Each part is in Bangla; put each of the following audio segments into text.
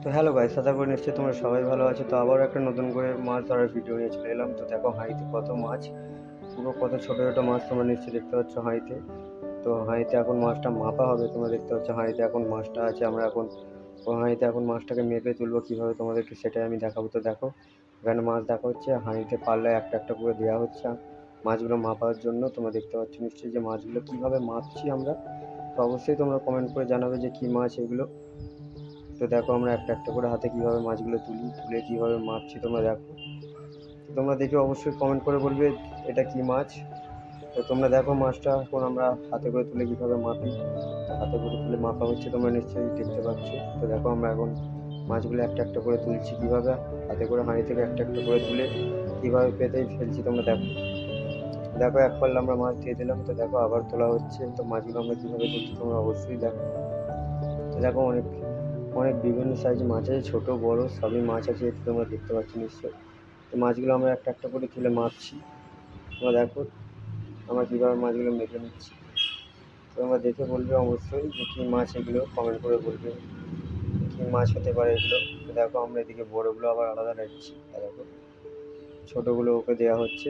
তো হ্যালো গাইস, আশা করি নিশ্চয়ই তোমরা সবাই ভালো আছো। তো আবারও একটা নতুন করে মাছ ধরার ভিডিও নিয়ে চলে এলাম। তো দেখো হাঁড়িতে কত মাছ, পুরো কত ছোটো ছোটো মাছ তোমরা নিশ্চয়ই দেখতে পাচ্ছ হাঁড়িতে। তো হাঁড়িতে এখন মাছটা মাপা হবে, তোমরা দেখতে পাচ্ছ হাঁড়িতে এখন মাছটা আছে। আমরা এখন হাঁড়িতে এখন মাছটাকে মেপে তুলবো কীভাবে তোমাদেরকে সেটাই আমি দেখাবো। তো দেখো এখানে মাছ দেখা হচ্ছে, হাঁড়িতে পাল্লায় একটা একটা করে দেওয়া হচ্ছে মাছগুলো মাপার জন্য। তোমরা দেখতে পাচ্ছ নিশ্চয়ই যে মাছগুলো কীভাবে মাপছি আমরা। তো অবশ্যই তোমরা কমেন্ট করে জানাবে যে কী মাছ এগুলো। তো দেখো আমরা একটা একটা করে হাতে কীভাবে মাছগুলো তুলে কীভাবে মাপছি তোমরা দেখো। তো তোমরা দেখে অবশ্যই কমেন্ট করে বলবে এটা কী মাছ। তো তোমরা দেখো মাছটা এখন আমরা হাতে করে তুলে কীভাবে মাপি। তো হাতে করে তুলে মাপা হচ্ছে, তোমরা নিশ্চয়ই দেখতে পাচ্ছ। তো দেখো আমরা এখন মাছগুলো একটা একটা করে তুলছি কীভাবে, হাতে করে হাঁড়ি থেকে একটা একটা করে তুলে কীভাবে পেতেই ফেলছি তোমরা দেখো। দেখো এক পাল্লা আমরা মাছ দিয়ে দিলাম। তো দেখো আবার তোলা হচ্ছে। তো মাছগুলো আমরা কীভাবে তুলছি তোমরা অবশ্যই দেখো। তো দেখো অনেক অনেক বিভিন্ন সাইজ মাছ আছে, ছোটো বড়ো সবই মাছ আছে, এতে তোমরা দেখতে পাচ্ছ নিশ্চয়ই। তো মাছগুলো আমরা একটা একটা করে তুলে মাপছি। তোমরা দেখো আমরা কীভাবে মাছগুলো মেপে নিচ্ছি। তো তোমরা দেখে বলবে অবশ্যই যে কী মাছ এগুলো, কমেন্ট করে বলবে কী মাছ হতে পারে এগুলো। তো দেখো আমরা এদিকে বড়োগুলো আবার আলাদা রাখছি। দেখো ছোটোগুলো ওকে দেওয়া হচ্ছে,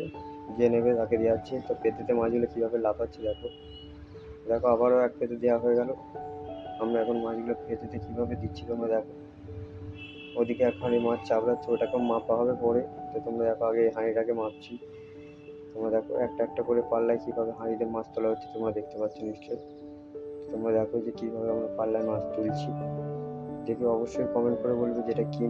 যে নেবে তাকে দেওয়া হচ্ছে। তো পেতেতে মাছগুলো কীভাবে লাফাচ্ছে দেখো। দেখো আবারও এক পেতে দেওয়া হয়ে গেল। আমরা এখন মাছগুলো পেতেতে কীভাবে দিচ্ছি তোমরা দেখো। ওদিকে এক হাঁড়ি মাছ চাপড়াচ্ছে, ওটাকেও মাপা হবে পরে। তো তোমরা দেখো আগে এই হাঁড়িটাকে মাপছি। তোমরা দেখো একটা একটা করে পাল্লায় কীভাবে হাঁড়িতে মাছ তোলা হচ্ছে তোমরা দেখতে পাচ্ছ নিশ্চয়ই। তোমরা দেখো যে কীভাবে আমরা পাল্লায় মাছ তুলছি। দেখে অবশ্যই কমেন্ট করে বলবে যেটা কী